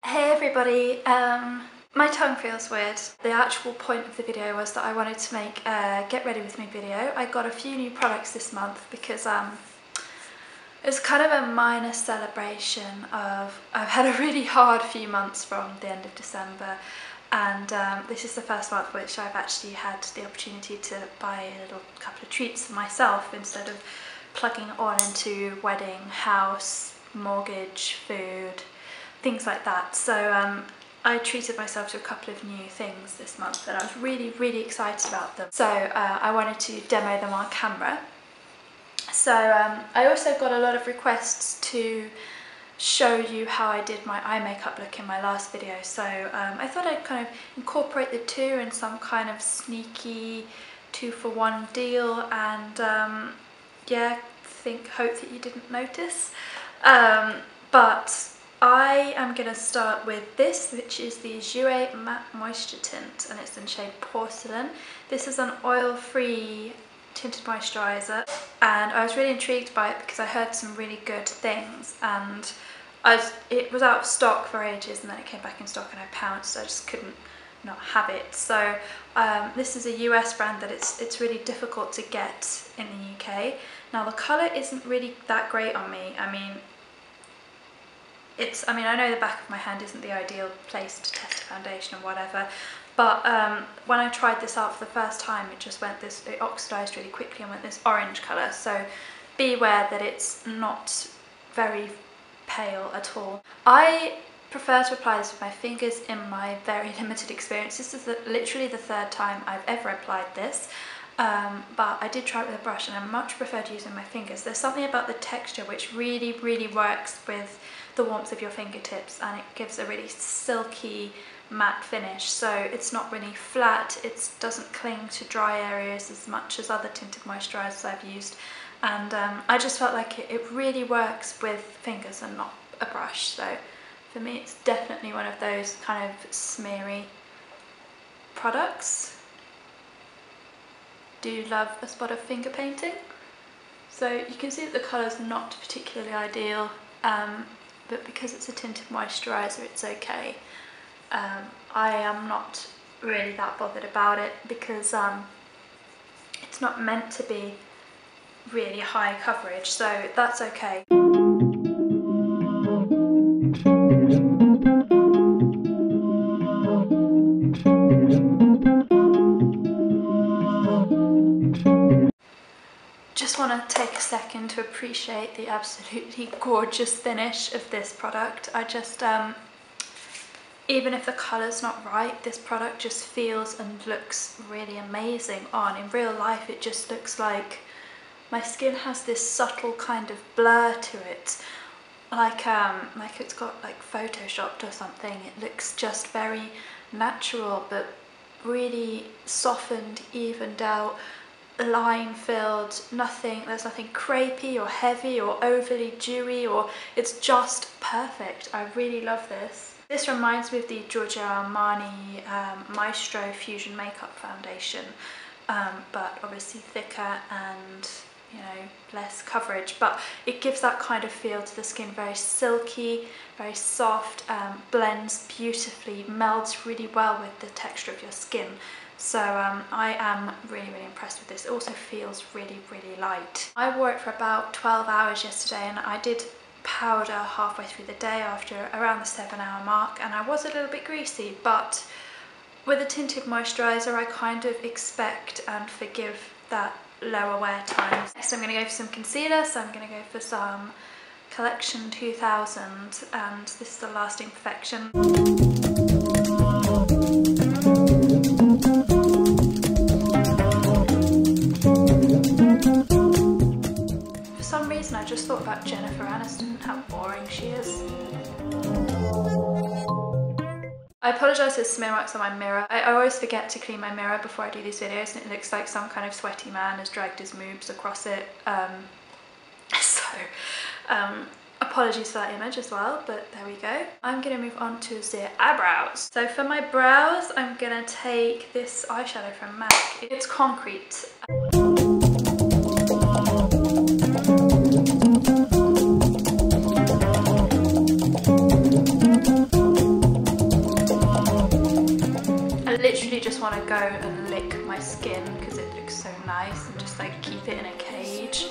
Hey everybody, my tongue feels weird. The actual point of the video was that I wanted to make a get ready with me video. I got a few new products this month because it's kind of a minor celebration of I've had a really hard few months from the end of December, and this is the first month which I've actually had the opportunity to buy a little couple of treats for myself instead of plugging it all into wedding, house, mortgage, food, things like that. So I treated myself to a couple of new things this month and I was really excited about them. So I wanted to demo them on camera. So I also got a lot of requests to show you how I did my eye makeup look in my last video. So I thought I'd kind of incorporate the two in some kind of sneaky 2-for-1 deal, and yeah, hope that you didn't notice. But I am going to start with this, which is the Jouer Matte Moisture Tint, and it's in shade Porcelain. This is an oil-free tinted moisturiser, and I was really intrigued by it because I heard some really good things, and it was out of stock for ages and then it came back in stock and I pounced. I just couldn't not have it. So this is a US brand that it's really difficult to get in the UK. Now the colour isn't really that great on me. I mean I know the back of my hand isn't the ideal place to test a foundation or whatever, but when I tried this out for the first time, it oxidised really quickly and went this orange colour, so beware that it's not very pale at all. I prefer to apply this with my fingers in my very limited experience. This is literally the third time I've ever applied this, but I did try it with a brush and I much preferred using my fingers. There's something about the texture which really works with the warmth of your fingertips, and it gives a really silky matte finish, so it's not really flat, it doesn't cling to dry areas as much as other tinted moisturisers I've used, and I just felt like it really works with fingers and not a brush. So for me it's definitely one of those kind of smeary products. Do love a spot of finger painting. So you can see that the colour's not particularly ideal, but because it's a tinted moisturiser it's okay. I am not really that bothered about it because it's not meant to be really high coverage, so that's okay. Just want to take a second to appreciate the absolutely gorgeous finish of this product. I just, even if the colour's not right, this product just feels and looks really amazing on. In real life it just looks like my skin has this subtle kind of blur to it, like it's got like photoshopped or something. It looks just very natural but really softened, evened out, line filled, there's nothing crepey or heavy or overly dewy, or it's just perfect. I really love this. This reminds me of the Giorgio Armani Maestro Fusion Makeup Foundation, but obviously thicker and, you know, less coverage, but it gives that kind of feel to the skin, very silky, very soft, blends beautifully, melds really well with the texture of your skin. So I am really impressed with this. It also feels really light. I wore it for about 12 hours yesterday, and I did powder halfway through the day after around the 7-hour mark, and I was a little bit greasy, but with a tinted moisturiser I kind of expect and forgive that lower wear time. Next I'm going to go for some concealer, so I'm going to go for some Collection 2000, and this is the Lasting Perfection. I just thought about Jennifer Aniston and how boring she is. I apologise for the smear marks on my mirror. I always forget to clean my mirror before I do these videos, and it looks like some kind of sweaty man has dragged his moobs across it. Apologies for that image as well, but there we go. I'm going to move on to the eyebrows. So for my brows I'm going to take this eyeshadow from MAC. It's Concrete. For some reason I just thought about Jennifer want to go and lick my skin because it looks so nice and just like keep it in a cage.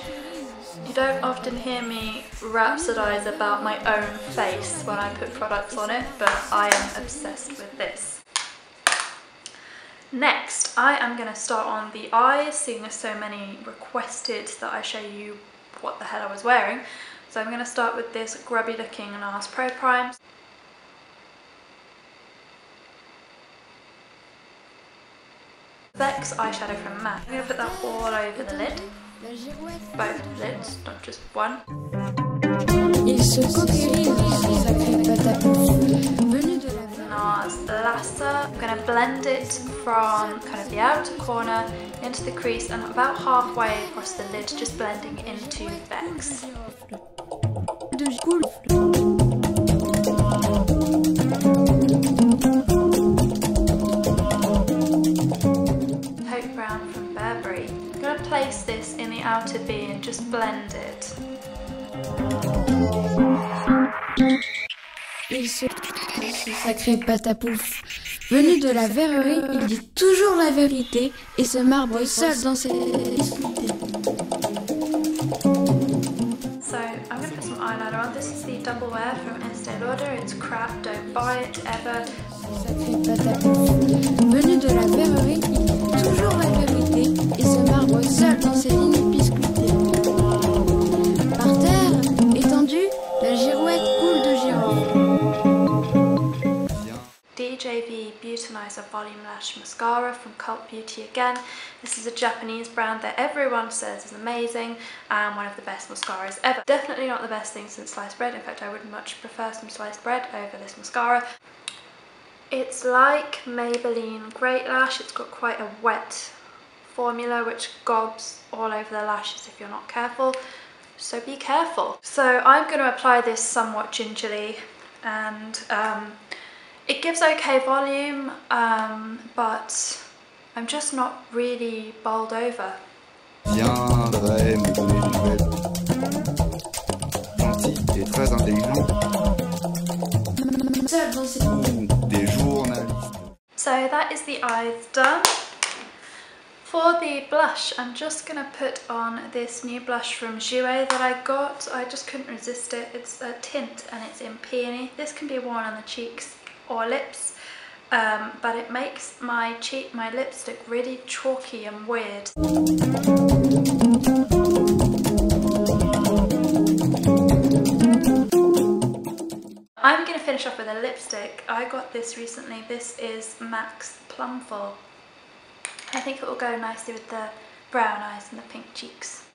You don't often hear me rhapsodize about my own face when I put products on it, but I am obsessed with this. Next, I am going to start on the eyes, seeing as so many requested that I show you what the hell I was wearing. So I'm going to start with this grubby looking NARS Pro Prime. Vex eyeshadow from MAC. I'm going to put that all over the lid. Both lids, not just one. NARS Lhasa. I'm going to blend it from kind of the outer corner into the crease and about halfway across the lid, just blending into Vex. Taupe Brown from Burberry. I'm going to place this in the outer V and just blend it. Il se sacré patapouf. Venu de la verrerie, il dit toujours la vérité et se marbre seul dans ses discutés. So I'm going to put some eyeliner on. This is the Double Wear from Estée Lauder. It's crap, don't buy it ever. Sacré patapouf. Venu de la verrerie, il dit toujours la vérité et se marbre seul dans ses lignes biscuitées. Par terre, étendu, la girouette coule de girofle. DJV Beautenizer Volume Lash mascara from Cult Beauty again. This is a Japanese brand that everyone says is amazing and one of the best mascaras ever. Definitely not the best thing since sliced bread. In fact, I would much prefer some sliced bread over this mascara. It's like Maybelline Great Lash. It's got quite a wet formula which gobs all over the lashes if you're not careful. So be careful. So I'm going to apply this somewhat gingerly and it gives okay volume, but I'm just not really bowled over. Viendrait me donner des nouvelles. Gentil et très intelligent. Des journalistes. So that is the eyes done. For the blush, I'm just going to put on this new blush from Jouer that I got. I just couldn't resist it. It's a Tint and it's in Peony. This can be worn on the cheeks or lips, but it makes my lipstick really chalky and weird. I'm going to finish off with a lipstick. I got this recently. This is MAC's Plumful. I think it will go nicely with the brown eyes and the pink cheeks.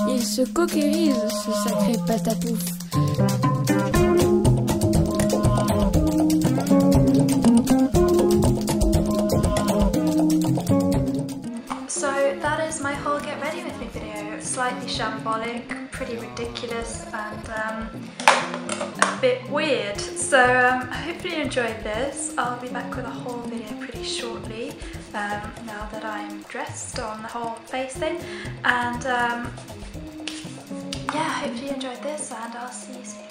Il se coquérise, ce sacré patapouf. So that is my whole get ready with me video. Slightly shambolic, pretty ridiculous and a bit weird. So hopefully you enjoyed this. I'll be back with a whole video pretty shortly now that I'm dressed on the whole face thing. And yeah, hopefully you enjoyed this and I'll see you soon.